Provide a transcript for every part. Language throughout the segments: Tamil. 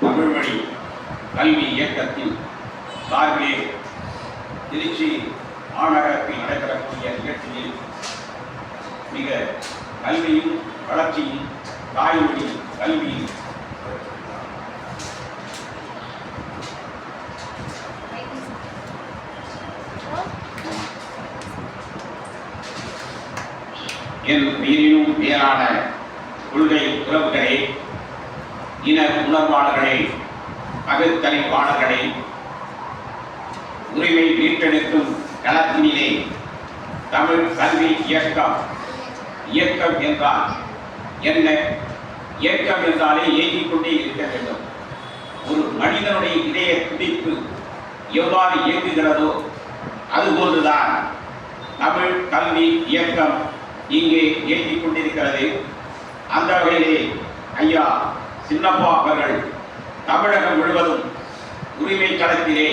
தமிழ்வழி கல்வி இயக்கத்தின் சார்பிலே திருச்சி மாநகரத்தில் நடைபெறக்கூடிய நிகழ்ச்சியில் மிக கல்வியும் வளர்ச்சியும் தாய்மொழி கல்வியும் என் உயிரினும் மேலான கொள்கை உறவுகளே, இன உணர்வாளர்களே, பகுத்தறிவாளர்களே, உரிமை மீட்டெடுக்கும் களத்தினிலே தமிழ் கல்வி இயக்கம் என்றால் என்ன? இயக்கம் என்றாலே இயங்கிக் கொண்டே இருக்க வேண்டும். ஒரு மனிதனுடைய இதய துடிப்பு எவ்வாறு இயங்குகிறதோ அதுபோன்றுதான் தமிழ் கல்வி இயக்கம் இங்கே இயங்கிக் கொண்டிருக்கிறது. அந்த வகையிலே ஐயா சின்னப்பா அவர்கள் தமிழகம் முழுவதும் உரிமை களத்திலே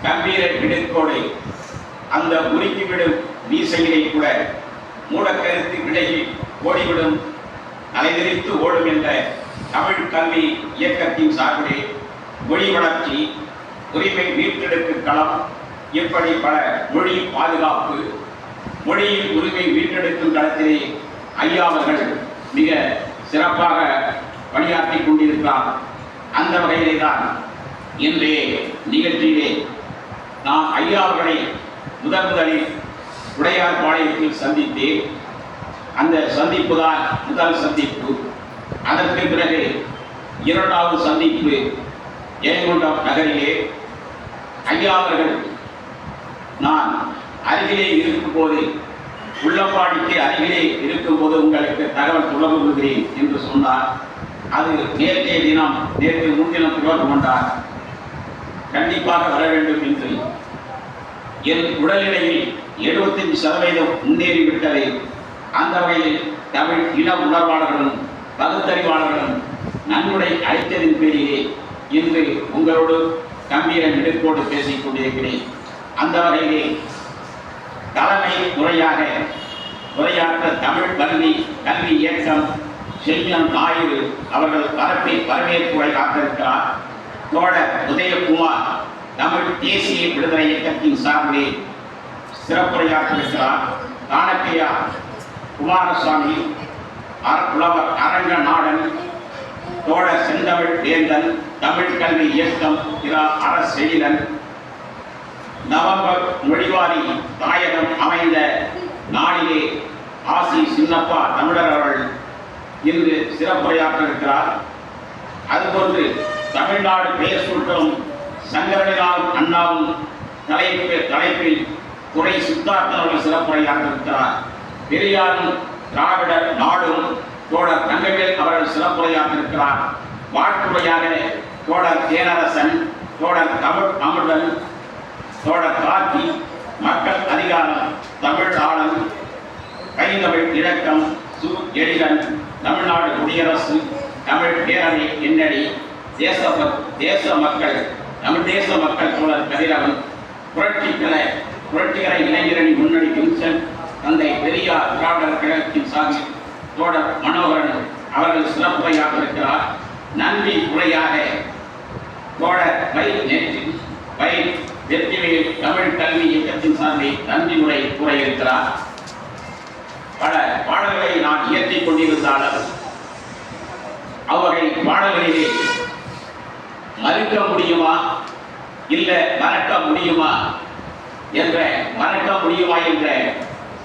கம்பீர பிடிக்கோடு அந்த உருக்கிவிடும் வீசையிலே கூட மூடக்கருத்து விலகி ஓடிவிடும் தலைவிரித்து ஓடும் என்ற தமிழ் கல்வி இயக்கத்தின் சார்பிலே மொழி வளர்ச்சி, உரிமை மீட்டெடுக்கும் களம், இப்படி பல மொழி பாதுகாப்பு, மொழியின் உரிமை மீட்டெடுக்கும் களத்திலே ஐயா அவர்கள் மிக சிறப்பாக பணியாற்றிக் கொண்டிருக்கிறார். அந்த வகையிலே தான் இன்றைய நிகழ்ச்சியிலே நான் ஐயா அவர்களை முதலில் உடையார்பாளையத்தில் சந்தித்தேன். அந்த சந்திப்பு தான் முதல் சந்திப்பு. அதற்கு பிறகு இரண்டாவது சந்திப்பு ஜெயங்கொண்டம் நகரிலே ஐயா அவர்கள் நான் அருகிலே இருக்கும்போது, உள்ளம்பாடிக்கு அருகிலே இருக்கும்போது உங்களுக்கு தகவல் சொல்ல விரும்புகிறேன் என்று சொன்னார். அது நேற்றைய தினம், நேற்று முன்தினம் தொடர்பு கொண்டார். கண்டிப்பாக வர வேண்டும் என்று. என் உடல்நிலையில் 75% முன்னேறிவிட்டது. அந்த வகையில் தமிழ் இன உணர்வாளர்களும் பகுத்தறிவாளர்களும் நன்முறை அளித்ததின் பேரிலே இன்று உங்களோடு கம்பீர நெடுக்கோடு பேசிக் கொண்டிருக்கிறேன். அந்த வகையிலே தலைமை உரையாற்ற தமிழ் கல்வி இயக்கம் செல்வம் ஞாயிறு அவர்கள் வரவேற்புரை காத்திருக்கிறார். தோழர் உதயகுமார் தமிழ் தேசிய விடுதலை இயக்கத்தின் சார்பிலே சிறப்புரையாற்றிருக்கிறார். காணக்கையா குமாரசாமி, புலவர் அரங்க நாடன், தோழர் செந்தமிழ் வேந்தன், தமிழ் கல்வி இயக்கம் அரசெழிலன், நவம்பர் மொழிவாரி தாயகம் அமைந்த நாளிலே ஆசி சின்னப்பா தமிழர் அவர்கள் இன்று சிறப்புரையாற்றிருக்கிறார். அதுபோன்று தமிழ்நாடு பெயர் சூட்டும் சங்கரனிலாவும் அண்ணாவும் தலைப்பில் துறை சித்தார்த்தன் அவர்கள் சிறப்புரையாற்றிருக்கிறார். பெரியாரும் திராவிடர் நாடும் தோழர் தங்கவேல் அவர்கள் சிறப்புரையாற்றிருக்கிறார். வாழ்த்துறையாக தோழர் தேனரசன், தோழர் தமிழ் அமுதன், தோழர் கார்த்தி, மக்கள் அதிகாரம், தமிழ் ஆழம், கைந்தமிழ் இலக்கம், சு எழிலன், தமிழ்நாடு குடியரசு, தமிழ் பேரவை எண்ணடி, தேச மக்கள் தமிழ் தேச மக்கள் தோழர் கதிரவன், புரட்சிகர இளைஞரணி முன்னணி வின்சென்ட், தந்தை பெரியார் திராவிடர் கழகத்தின் சார்பில் தோழர் மனோகரன் அவர்கள் சிறப்புரையாக இருக்கிறார். நன்றி உரையாக தோழர் வெற்றிவேல் தமிழ் கல்வி இயக்கத்தின் சார்பில் நன்றி உரை கூற இருக்கிறார். பல பாடல்களை நான் இயற்றிக் கொண்டிருந்தாலும் அவர்கள் பாடல்களிலே மறுக்க முடியுமா இல்லை மறக்க முடியுமா என்ற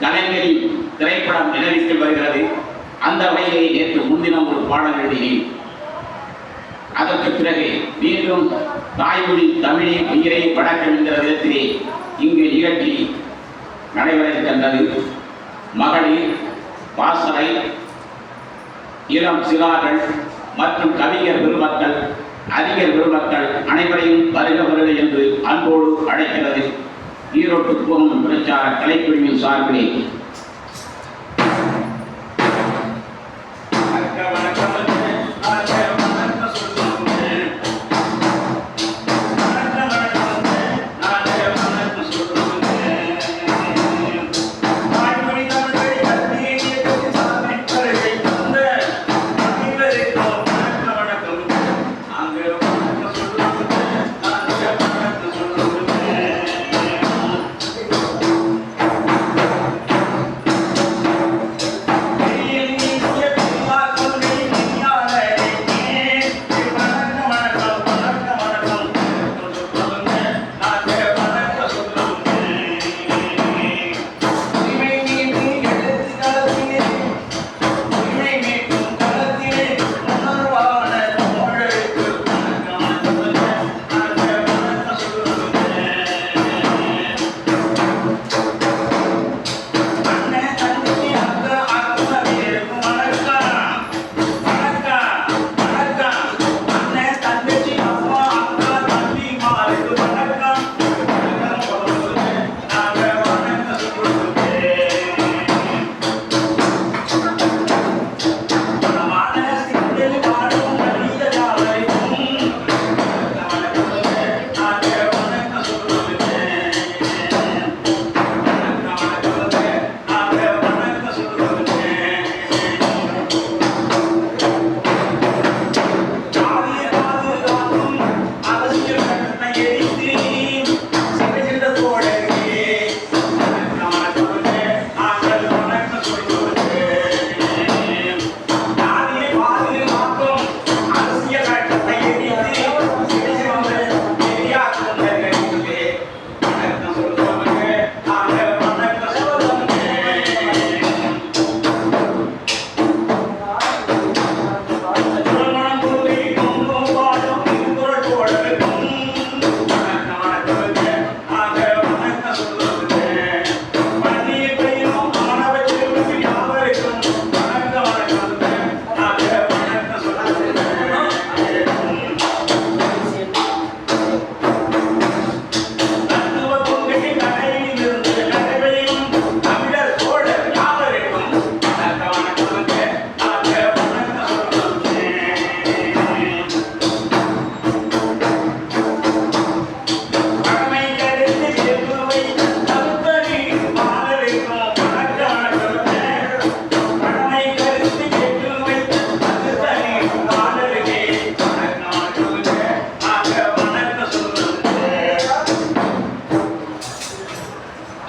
கலைஞரின் திரைப்படம் நினைவுக்கு வருகிறது. அந்த வகையை நேற்று முன்தினம் ஒரு பாடல் எழுதினேன். அதற்கு பிறகு மீண்டும் தாய்மொழி தமிழின் உயிரை வணக்கம் என்கிற விதத்திலே இங்கு நிகழ்ச்சி நடைபெற இருக்கின்றது. மகளிர், வாசனை, இளம் சிறார்கள் மற்றும் கவிஞர் பெருமக்கள், அறிஞர் பெருமக்கள் அனைவரையும் வருக என்று அன்போடு அழைக்கிறது ஈரோட்டு போகும் பிரச்சார கலைக்குழுவின் சார்பிலே.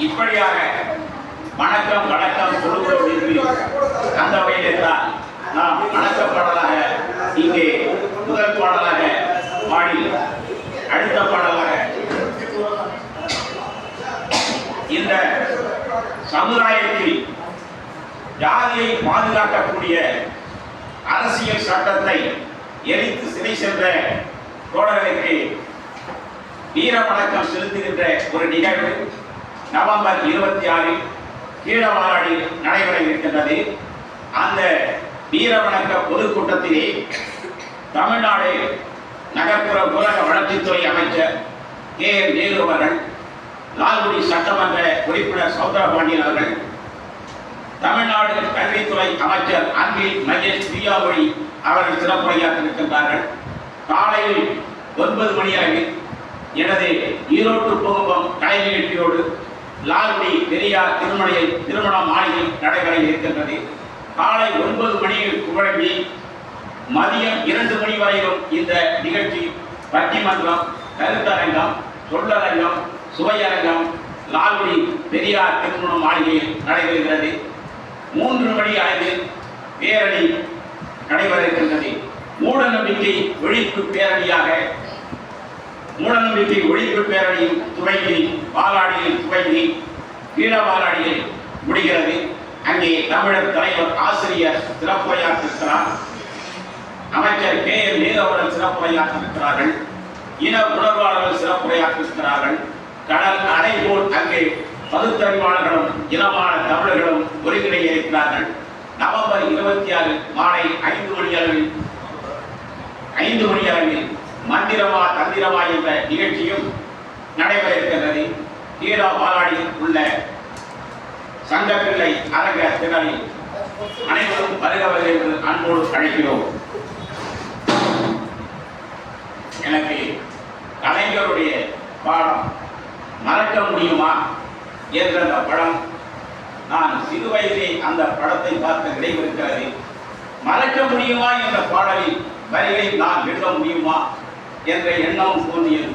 இப்படியாக வணக்கம் வணக்கம் சொல்லுகிறோம். அந்த வகையில் தான் நாம் வணக்க பாடலாக இங்கே முதல் பாடலாக பாடி அடுத்த பாடலாக இந்த சமுதாயத்தில் ஜாதியை பாதுகாக்கக்கூடிய அரசியல் சட்டத்தை எரித்து சிறை சென்ற தோழர்களுக்கு வீர வணக்கம் செலுத்துகின்ற ஒரு நிகழ்வு நவம்பர் 26 கீழவாராடில் நடைபெற இருக்கின்றது. அந்த வீர வணக்க பொதுக்கூட்டத்திலே தமிழ்நாடு நகர்ப்புற ஊரக வளர்ச்சித்துறை அமைச்சர் KM நேரு அவர்கள், லால்குடி சட்டமன்ற உறுப்பினர் சௌந்தரபாண்டியன் அவர்கள், தமிழ்நாடு கல்வித்துறை அமைச்சர் அன்பில் மகேஷ் பிரியாமொழி அவர்கள் சிறப்புரையாற்றிருக்கின்றார்கள். காலையில் 9 மணி அளவில் எனது ஈரோட்டு பூகம்பம் கலை நிகழ்ச்சியோடு லால்குடி பெரியார் திருமண மாளிகை நடைபெற இருக்கின்றது. காலை 9 மணியில் துவங்கி மதியம் 2 மணி வரையிலும் இந்த நிகழ்ச்சி பட்டிமன்றம், கருத்தரங்கம், சொல்லரங்கம், சுவையரங்கம் லால்குடி பெரியார் திருமண மாளிகையில் நடைபெறுகிறது. 3 மணி அளவில் பேரணி நடைபெற இருக்கின்றது. மூடநம்பிக்கை ஒழிப்பு பேரணியும் துவங்கி வாலாடியில் துவங்கி கீழவாலாடியில் முடிகிறது. அங்கே தமிழர் தலைவர் ஆசிரியர் சிறப்புரையாற்றிருக்கிறார். அமைச்சர் KM நேரு அவர்கள் சிறப்புரையாற்றிருக்கிறார்கள். இன உணர்வாளர்கள் சிறப்புரையாற்றிருக்கிறார்கள். கடல் அணை போல் அங்கே பகுத்தறிவாளர்களும் இனமான தமிழர்களும் ஒருங்கிணைய இருக்கிறார்கள். நவம்பர் 26 மாலை 5 மணி அளவில் மந்திரமா தந்திரமா என்ற நிகழ்ச்சியும் நடைபெற இருக்கின்றது. கீழா பாலாடியில் உள்ள சங்கப்பிள்ளை அரங்க திடலில் அனைவரும் வருகவர்கள் என்று அன்போடு அழைக்கிறோம். எனக்கு கலைஞருடைய பாடம் மறக்க முடியுமா என்ற அந்த படம், நான் சிறு வயதிலே அந்த படத்தை பார்த்த நினைவிருக்கிறது. மறக்க முடியுமா என்ற பாடலில் வரிகளை நான் எழுத முடியுமா என்ற எண்ணம் தோன்றியது.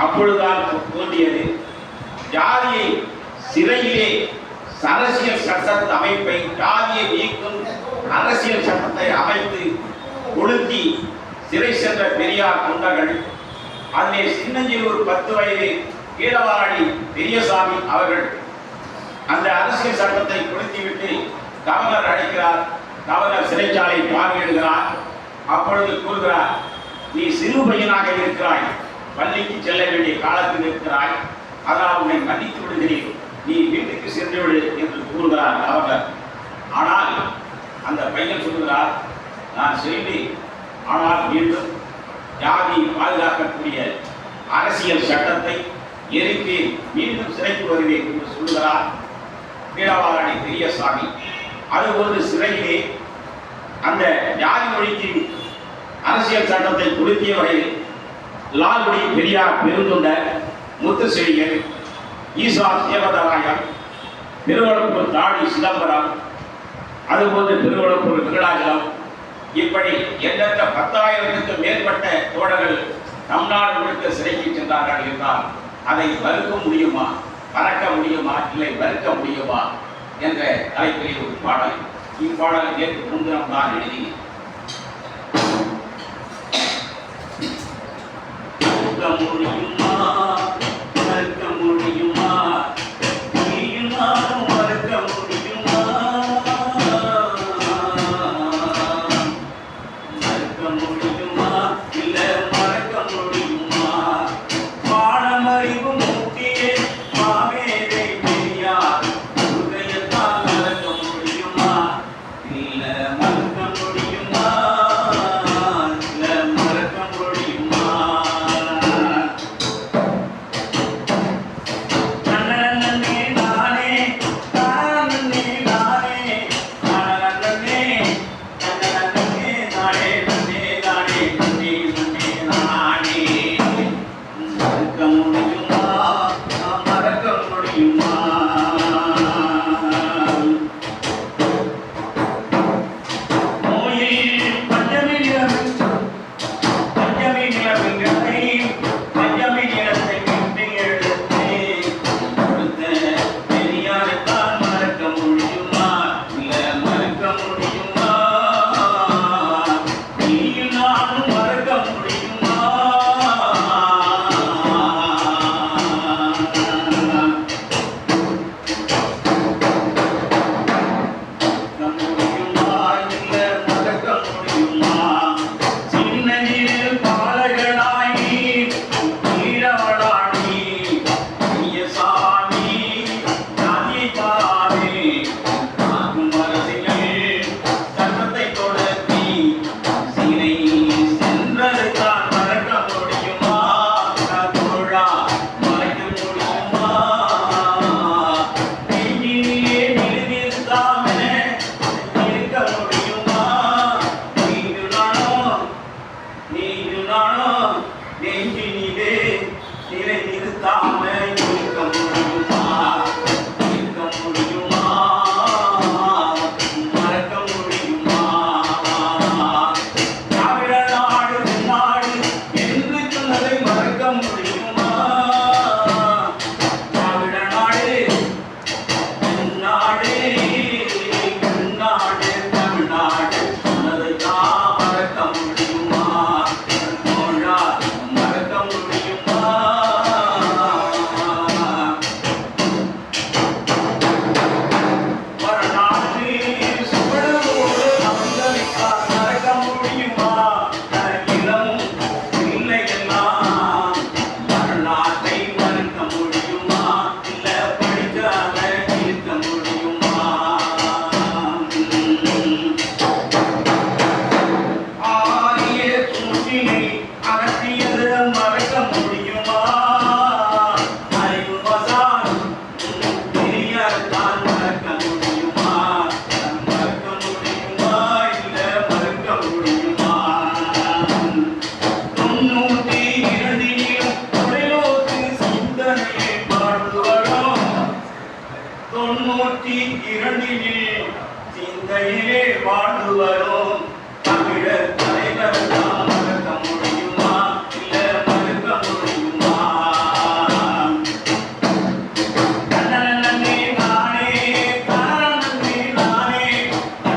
அப்பொழுதுதான் தோன்றியது, ஜாதியை சிறையிலே அரசியல் சட்ட அமைப்பை, ஜாதியை நீக்கும் அரசியல் சட்டத்தை அமைத்து கொளுத்தி சிறை சென்ற பெரியார் தொண்டர்கள், அதிலே சின்னஞ்சில் ஒரு 10 வயது கீழவாடி பெரியசாமி அவர்கள் அந்த அரசியல் சட்டத்தை கொளுத்திவிட்டு கவர்னர் அழைக்கிறார். கவர்னர் சிறைச்சாலை பார்வையிடுகிறார். அப்பொழுது கூறுகிறார், நீ சிறு பையனாக இருக்கிறாய், பள்ளிக்கு செல்ல வேண்டிய காலத்தில் இருக்கிறாய், அதனால் உன்னை மன்னித்து விடுகிறேன், நீ வீட்டுக்கு சென்று விடு என்று கூறுகிறார் கவர்னர். ஆனால் அந்த பையன் சொல்கிறார், நான் செய்தேன், ஆனால் மீண்டும் ஜாதி பாதுகாக்கக்கூடிய அரசியல் சட்டத்தை எரித்து மீண்டும் சிறைக்கு வருவேன் என்று சொல்கிறார் கீழவாடி பெரியசாமி. அதுபோன்று சிறையிலே அந்த ஜாதி மொழிக்கு அரசியல் சட்டத்தை கொடுத்திய வகையில் லால்குடி பெரியார் பெருந்தொண்டர் முத்துச்செழியன், ஈசா தேவதராயன், திருவள்ளூர் தாடி சிதம்பரம், அதுபோன்று திருவள்ளூர் வெங்கடாஜலம், இப்படி எண்ணற்ற 10,000க்கு மேற்பட்ட தோழர்கள் நம் நாடு முழுக்க சிறைக்கு சென்றார்கள் என்றால் அதை மறுக்க முடியுமா, மறக்க முடியுமா, இல்லை மறுக்க முடியுமா என்ற தலைப்பிலே ஒரு பாடல். இப்பாடல் நேற்று முன்தினம் தான் எழுதினேன். முடியுமா, மறுக்க முடியுமா, மறுக்க முடியுமா, மறுக்க முடியுமா, இல்ல மறக்க முடியுமா, பாடமறிவு மூட்டியே மாமேதை பெரியார் உதயத்தால் மறக்க முடியுமா, இல்ல மறக்க முடியுமா, இல்ல மறக்க முடியுமா. நெஞ்சினிலே நிலை நிறுத்தாம இருக்க முடியுமா? இருக்க முடியுமா? மறக்க முடியுமா? தமிழ்நாடு நாடு என்று சொன்னதை மறக்க முடியுமா? தமிழ்நாடு நாடு நாடு தமிழ்நாடு சொன்னதை தான் மறக்க முடியுமா? மறக்க முடியுமா? வரலாற்று சுவடுகளோடு அங்கமிட்டால் மறக்க முடியுமா? இளமும் பிள்ளைகள்லாம் வரலாற்றை மறக்க முடியுமா? இல்ல படிக்காம இருக்க முடியுமா? ஆரிய சூழ்ச்சியை அகற்றியது மறக்க முடியுமா? அறிவு மசால் பெரியார்தான் மறக்க முடியுமா? மறக்க முடியுமா? இல்ல மறக்க முடியுமா? 92 தொலைநோக்கு சிந்தனையை வாழ்வரும் 92 சிந்தையிலே வாழ்ந்து வரும் தமிழர் தலைவர் தான் மறக்க முடியுமா? இல்ல மறக்க முடியுமா? தன்னே நானே தானே நானே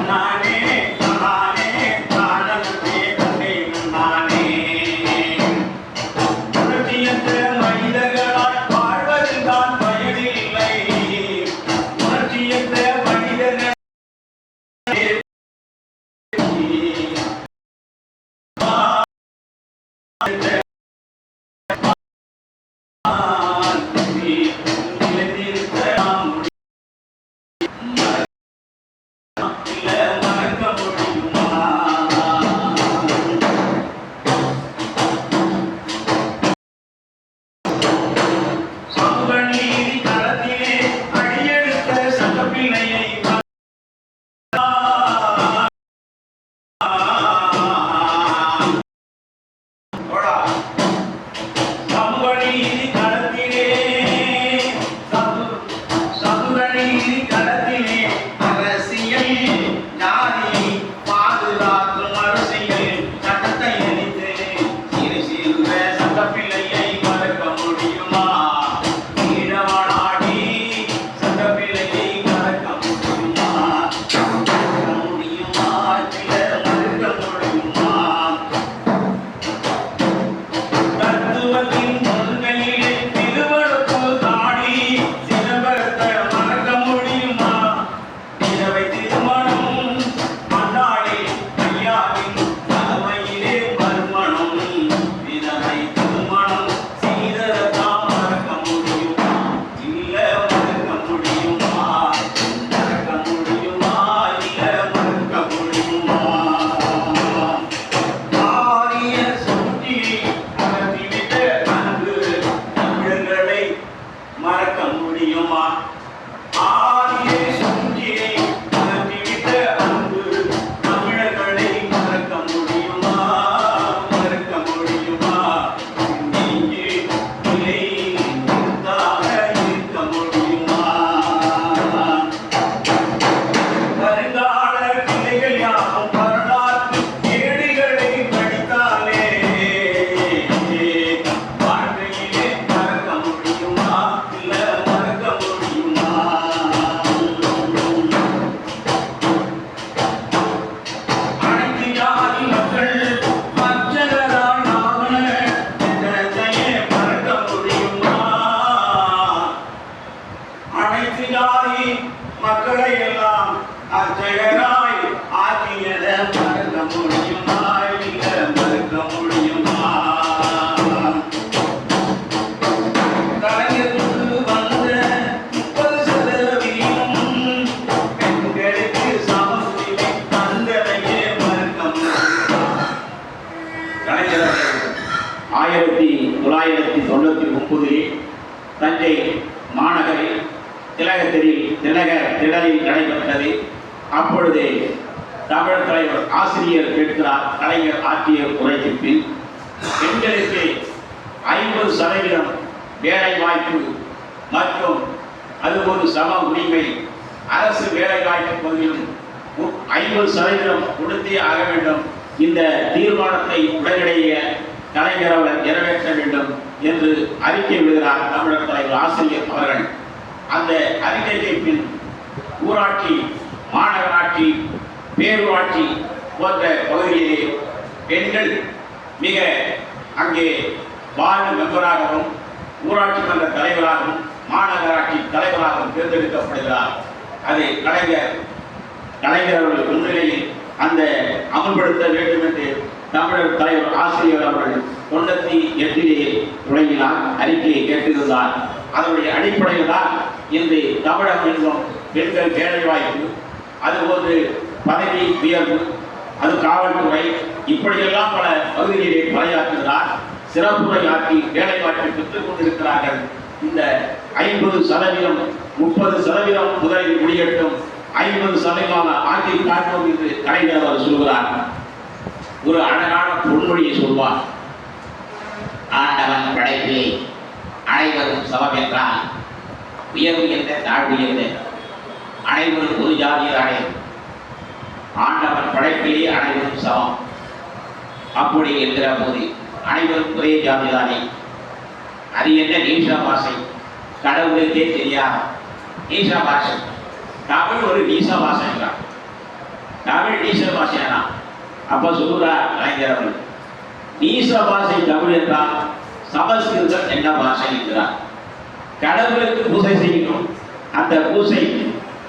நானே தானே தானே தன்னே நானே புரட்சியற்ற மனிதர்களால் வாழ்வதுதான் பயனில்லை. புரட்சியற்ற மனிதர்கள் மறக்க முடியுமா? சமூக நீதி களத்திலே அடியெடுத்த சட்டப்பிள்ளையை சமூக நீதி களத்திலே சமூக நீதி களத்திலே அரசியல் ஜாதி பாதுகாக்கும் அரசியல் சட்டத்தை எரித்து சிறு சிறுவ சட்டப்பிள்ளையை மறக்க முடியுமா? ஈழவாடி சட்டப்பிள்ளையை மறக்க முடியுமா? மறக்க முடியுமா? இல்ல மறக்க முடியுமா? தத்துவத்தின் கொள்கையிலே திருவழுக்கு தாடி சிதம்பரத்தை மறக்க முடியுமா? இரவை திருமணம் மன்னாடி ஐயாவின் தலைமையிலே மறுமணம் விதவை திருமணம் செய்ததான் மறக்க முடியுமா? இல்ல மறக்க முடியுமா? மறக்க முடியுமா? இல்ல மறக்க முடியுமா? ஆரிய சூழ்ச்சியை அகற்றிவிட்ட அன்பு தமிழர்களை மறக்க முடியுமா? ஆரிய சூழ்ச்சியை அகற்றிவிட்ட அன்பு தமிழர்களை மறக்க முடியுமா? மறக்க முடியுமா? நெஞ்சு நிலை நிறுத்தாக இருக்க முடியுமா? வருங்கால பிள்ளைகள் யாவும் வரலாற்று ஏடுகளை படித்தாலே வாழ்க்கையிலே மறக்க முடியுமா? இல்ல மறக்க முடியுமா? அனைத்து ஜாதி மக்கள் மற்றவராய் நாம என்றதையே மறக்க முடியுமா? அனைத்து ஜாதி மக்களை எல்லாம் அர்ச்சகராய் ஆக்கியதை மறக்க முடியுமா? இல்ல மறக்க முடியுமா? கலைஞருக்கு வந்த 30% பெண்களுக்கு சமூரிமை தந்ததையே மறக்க முடியுமா? கலைஞர் 1999 தஞ்சை மாநகரில் திலகர் திடலில் நடைபெற்றது. அப்பொழுது தமிழ் தலைவர் ஆசிரியர் கேட்கிறார், கலைஞர் ஆற்றிய உரைக்கு பின் பெண்களுக்கு 50% வேலை வாய்ப்பு மற்றும் அது ஒரு சம உரிமை அரசு வேலை வாய்ப்பு பகுதியிலும் 50% கொடுத்தே ஆக வேண்டும். இந்த தீர்மானத்தை உடனடியே கலைஞர் அவர்கள் நிறைவேற்ற வேண்டும் என்று அறிக்கை விடுகிறார் தமிழர் தலைவர் ஆசிரியர் அவர்கள். அந்த அறிக்கைக்கு பின் ஊராட்சி, மாநகராட்சி, பேரூராட்சி போன்ற பகுதியிலே பெண்கள் மிக அங்கே வார்டு மெம்பராகவும் ஊராட்சி மன்ற தலைவராகவும் மாநகராட்சி தலைவராகவும் தேர்ந்தெடுக்கப்படுகிறார். அது கலைஞர் அவர்கள் முன்னிலையில் அந்த அமல்படுத்த வேண்டும் என்று தமிழர் தலைவர் ஆசிரியர் அவர்கள் 98 துறையினால் அறிக்கையை கேட்டிருந்தார். அதனுடைய அடிப்படையில் தான் இன்று தமிழகம் எங்கும் பெண்கள் வேலைவாய்ப்பு, அதுபோன்று பதவி உயர்வு, அது காவல்துறை, இப்படியெல்லாம் பல பகுதிகளிலே பணியாற்றுகிறார். சிறப்புரையாற்றி வேலைவாய்ப்பை பெற்றுக் கொண்டிருக்கிறார்கள். இந்த 50% 30% முதலில் முடியட்டும், 50% ஆட்சி காட்டும் என்று கலைஞர் அவர் சொல்கிறார். ஒரு அழகான பொன்மொழியை சொல்வார். ஆண்டவன் படைப்பிலே அனைவரும் சமம் என்றால் உயர்வு என்ற தாழ்வு என்ற அனைவரும் ஒரு ஜாதியாரே. ஆண்டவன் படைப்பிலே அனைவரும் சமம். அப்படி என்கிற போது அனைவரும் ஒரே ஜாதிதானே. அது என்ன நீச பாஷை? கடவுளுக்கே தெரியாது நீச பாஷை. தமிழ் ஒரு நீச பாஷைங்கிறான். தமிழ் நீச பாஷைனா அப்ப சொல்லுறார் கலைஞர் அவர்கள், நீச பாஷை தமிழ் என்றால் சமஸ்கிருதம் என்ன பாஷை என்கிறார். கடவுளுக்கு பூஜை செய்யணும், அந்த பூஜை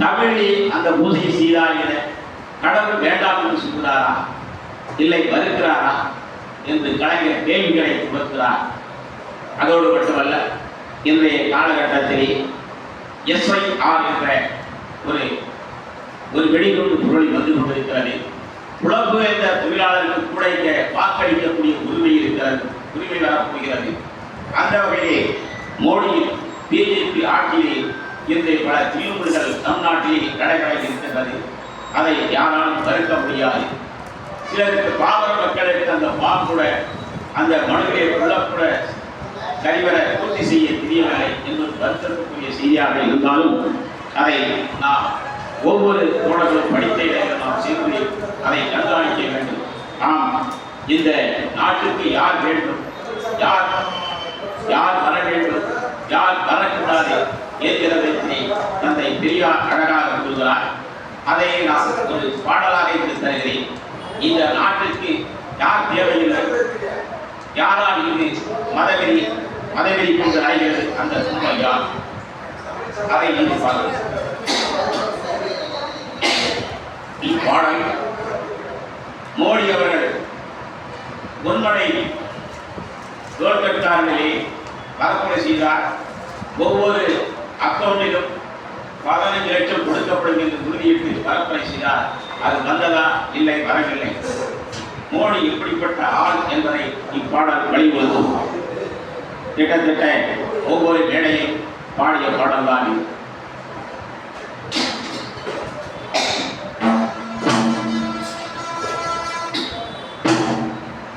தமிழில் அந்த பூஜை செய்தார் என கடவுள் வேண்டாம் என்று சொல்கிறாரா, இல்லை மறுக்கிறாரா என்று கலைஞர் கேள்விகளை கொடுக்கிறார். அதோடு மட்டுமல்ல, இன்றைய காலகட்டத்தில் SIR என்ற ஒரு வெடிகுண்டு பொருள் வந்து கொண்டிருக்கிறது. புலம்பெயர்ந்த தொழிலாளர்களுக்கு கூட இங்கே வாக்களிக்கக்கூடிய உரிமை இருக்கிறது, உரிமை வரப்போகிறது. அந்த வகையிலே மோடி பிஜேபி ஆட்சியில் இன்று பல தீர்வுகள் நம் நாட்டிலே நடைபெற இருக்கின்றது. அதை யாராலும் தடுக்க முடியாது. சிலருக்கு பாமர மக்களுக்கு அந்த கூட அந்த மனுவை உள்ளக்கூட சரிவர பூர்த்தி செய்ய தெரியவில்லை என்பது வருத்தத்துக்குரிய செய்தியாக இருந்தாலும் அதை நாம் ஒவ்வொரு தோழர்களும் படித்த இடங்களில் நாம் சேர்ந்து அதை கண்காணிக்க வேண்டும். ஆம், இந்த நாட்டுக்கு யார் வேண்டும், யார் வர வேண்டும், யார் வரக்கூடாது என்கிறதை தந்தை பெரியார் அழகாக கூறுகிறார். அதை நான் ஒரு பாடலாக இருந்து தருகிறேன். இந்த நாட்டிற்கு யார் தேவையில்லை, யாரால் இது மதவெறி கொண்டு அடைகிறது அந்த சூழ்நிலை யார், அதை நீங்க பாருங்கள். இப்பாடல் மோடி அவர்கள் பொன்மனை தோல்கட்டார்களே பரப்புரை செய்தார். ஒவ்வொரு அக்கௌண்டிலும் 15 லட்சம் கொடுக்கப்படும் என்று உறுதியிட்டு பரப்புரை செய்தார். அது வந்ததா? இல்லை, வரவில்லை. மோடி எப்படிப்பட்ட ஆள் என்பதை இப்பாடல் வழிவகுக்கும். கிட்டத்தட்ட ஒவ்வொரு மேடையும் பாடிய பாடல் தான்.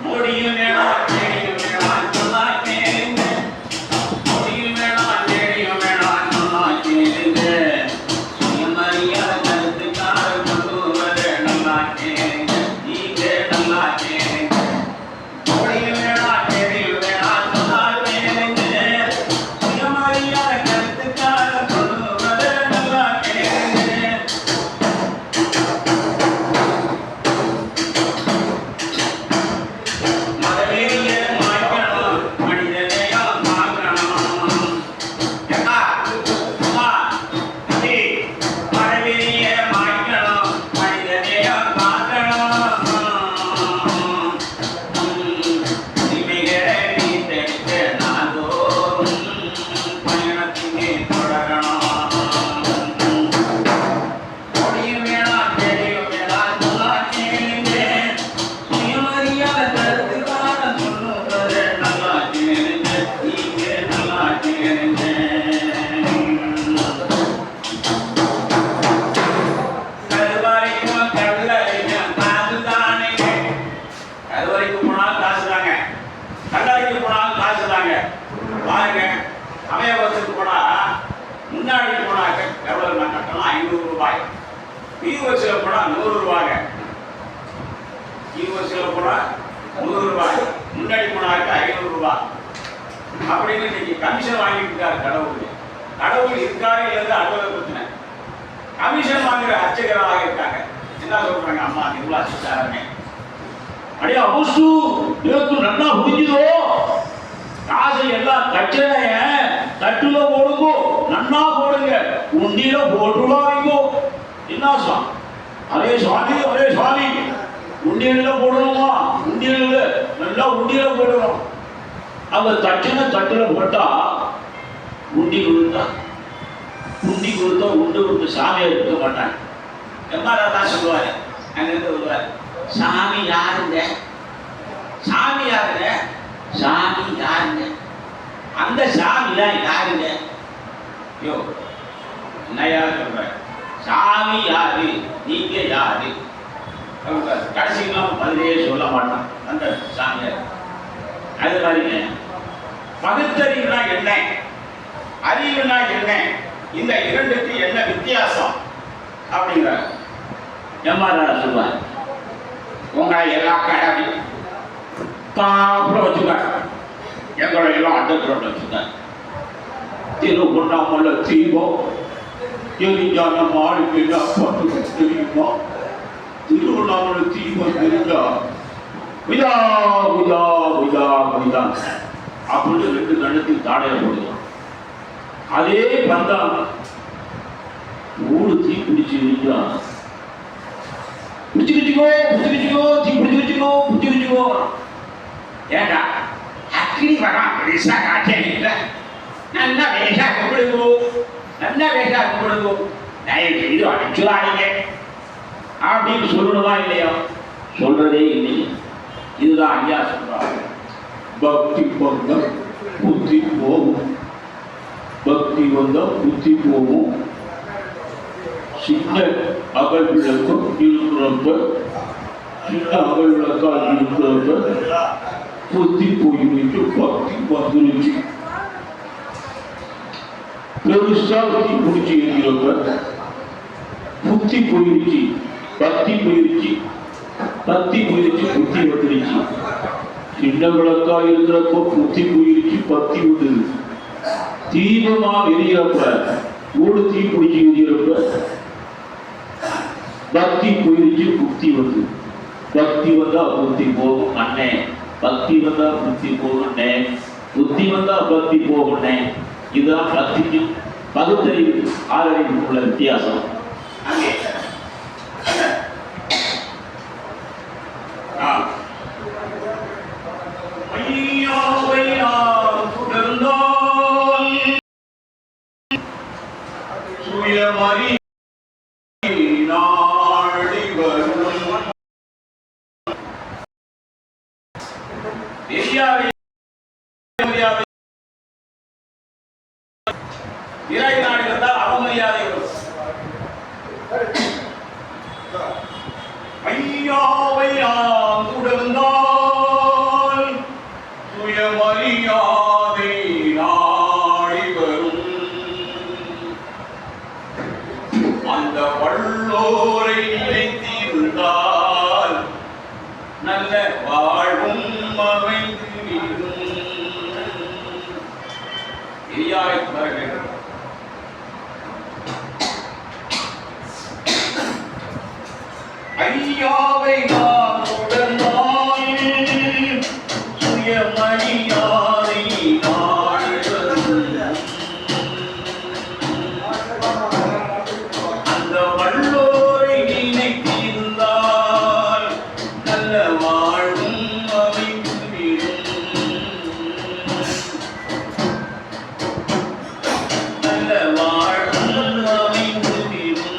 மோடியும் வேணாம், தேடியும் வேணாம், சொன்னா கேளுங்க. மோடியும் வேணாம், தேடியும் வேணாம், சொன்னா கேளுங்க. சுயமரியாதை கருத்துக்காக கொண்டு வர நல்லா கேளுங்க, நீங்க நல்லா கேளுங்க. மோடியும் வேணாம், தேடியும் வேணாம், சொன்னா கேளுங்க. சுயமரியாதை கருத்துக்காக கொண்டு பாருங்க சமயபுரத்துக்கு போனா முன்னாடி போனாக்க எவ்வளவு நான் கட்டணும் 500 ரூபாய். யூஎஸ்ல போனா 100 ரூபாய். யூஎஸ்ல போனா 100 ரூபாய். முன்னாடி போனாக்க 500 ரூபாய். அப்படின்னு இன்னைக்கு கமிஷன் வாங்கிட்டு இருக்காரு கடவுள். கடவுள் இருக்காரு இல்லைன்னு அலுவலக பிரச்சனை. கமிஷன் வாங்குற அர்ச்சகராக இருக்காங்க. என்ன சொல்றாங்க? அம்மா இவ்வளவு அர்ச்சிச்சாருங்க. அடே அவசு நேற்று நல்லா புரிஞ்சுதோ, காசை எல்லாம் கச்சனைய தட்டுல போடுங்க, நன்னா போடுங்க, உண்டியில போட்டுவாங்க. என்ன சாமி? அரே சுவாமி, அரே சுவாமி, உண்டியல போடணுமா? உண்டியல நல்லா உண்டியல போடணும். அவங்க தட்டுன தட்டுல போட்டா உண்டி கொடுத்தா உண்டு கொடுத்து சாமியை இருக்க மாட்டாங்க. எம்மாதான் சொல்லுவாரு, அங்கிருந்து வருவார், சாமி யாருங்க? சாமி யாருங்க? சாமி யாருங்க? அந்த சாமிதான் யாருங்க? யோ என்ன யாரு சொல்ற? சாமி யாரு? நீங்க யாரு? கடைசியெல்லாம் பதிலே சொல்ல மாட்டான் அந்த சாமியார். அது மாதிரிங்க பகுத்தறிவுனா என்ன, அறிவுனா என்ன, இந்த இரண்டுக்கு என்ன வித்தியாசம் அப்படிங்கிற எம்மாதான சொல்லுவார். உங்களை எல்லாம் கடவி தாப்புல வச்சுக்காரு, எங்களை எல்லாம் அண்டத்தில் வச்சுக்காரு. திருவண்ணாமலை தீபம் எரிஞ்சான மாளிகையில் அப்பட்டு தெரியுமா? திருவண்ணாமலை தீபம் தெரிஞ்சா விதா விதா விதா விதா அப்படின்னு 2 கண்ணத்துக்கு தாடையை போடுவான். அதே பந்தா ஊடு தீ பிடிச்சி வைக்கா, பிடிச்சி வச்சுக்கோ, பிடிச்சி வச்சுக்கோ, தீ பிடிச்சி வச்சுக்கோ, பிடிச்சி வச்சுக்கோ. ஏண்டா அக்னி வரா பெருசா காட்சி நல்லா வேஷா கும்பிடுங்கோ, நல்லா வேஷா கும்பிடுங்கோ, தயவு செய்து அடிச்சுடாதீங்க அப்படின்னு சொல்லணுமா இல்லையா? சொல்றதே இல்லையே. இதுதான் ஐயா சொல்றாங்க, பக்தி பந்தம் புத்தி போகும், பக்தி வந்தம் புத்தி போகும், சின்ன அகல் விளக்கம் இருக்கிறப்ப, சின்ன அகல் விளக்கால் இருக்கிறப்ப புத்தி போயிட்டு பக்தி வந்துருச்சு. பெருசா புத்தி பிடிச்சி இருக்கிறப்ப புத்தி போயிருச்சு, பக்தி போயிருச்சு, பக்தி போயிருச்சு, புத்தி வந்துருச்சு. சின்ன விளக்கா இருக்கிறப்போ புத்தி போயிருச்சு, பக்தி வந்துருச்சு. தீபமா எரியறப்ப, ஊடு தீ பிடிச்சி எரியறப்ப பக்தி போயிருச்சு, புத்தி வந்து. பக்தி வந்தா புத்தி போகும் அண்ணே, பக்தி வந்தா புத்தி போகுண்ணே, புத்தி வந்தா பக்தி போகுண்ணே. இதுதான் பக்திக்கும் பகுத்தறிவு ஆறறிவுக்கும் உள்ள வித்தியாசம். இறை நாடு இருந்தால் அவமரியாதை வரும். ஐயாவை நாம் உணர்ந்தால் சுயமரியாதை நாடி வரும். அந்த வல்லோரை நினைத்திருந்தால் நல்ல வாழ்வும் அமைந்து விடும். பெரியாரை வருகிறது. ஐயாவை நாம் உணர்ந்தால் சுயமரியாதை நாடி வரும். அந்த வல்லோரை நினைத்திருந்தால் நல்ல வாழ்வும் அமைந்து விடும். நல்ல வாழ்வும் அமைந்து விடும்.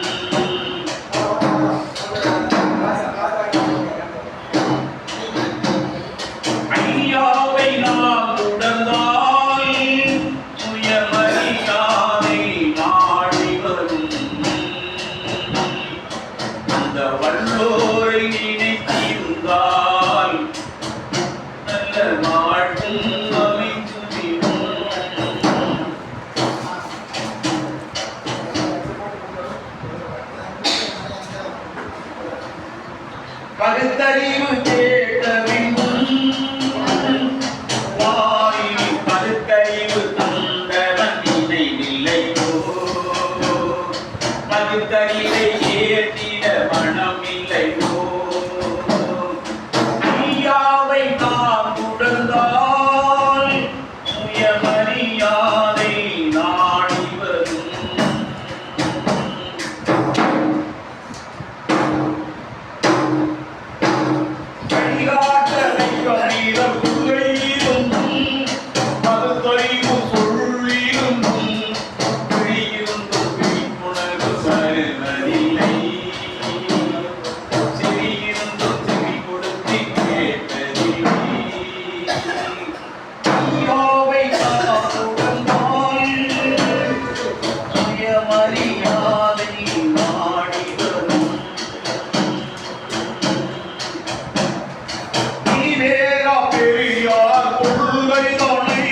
கொள்கைகளை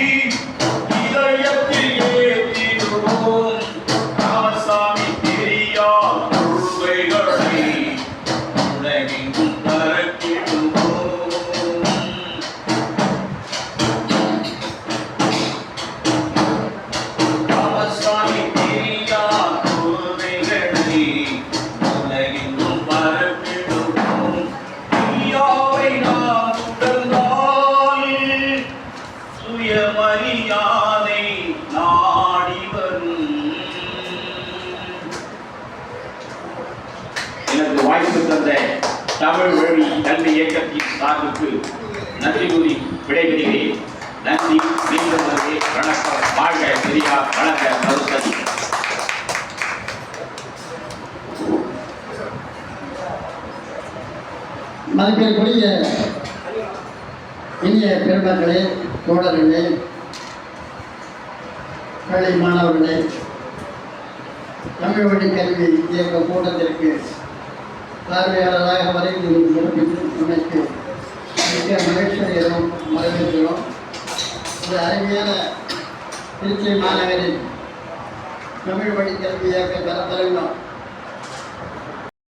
இதயத்தில் ஏற்றிடுவோம். ராமசாமி பெரியார் கொள்கைகளை உலகெங்கும் பரப்பிடுவோம். ராமசாமி பெரியார் கொள்கைகளை உலகெங்கும் பரப்பிடுவோம். ஐயாவை நாம் தொடர்ந்தால் சுயமரியாதை நாடி வரும். எனக்கு வாய்ப்பு தந்த தமிழ் வழி கல்வி இயக்கத்தின் சார்புக்கு நன்றி கூறி விடைபெறுகிறேன். நன்றி. மீண்டும் வணக்கம். வாழ்க பெரியார், வணக்க மருத்துவ. மதிப்பிற்குரிய இனிய பெருமக்களே, தோழர்களே, பள்ளி மாணவர்களே, தமிழ் வழி கல்வி இயக்க கூட்டத்திற்கு பார்வையாளராக வரைந்து சிறப்பித்து மிக மகிழ்ச்சியடைகிறோம், வரவேற்கிறோம். இந்த அருமையான திருச்சி மாநகரில் தமிழ் வழி கல்வி இயக்க தலைவர்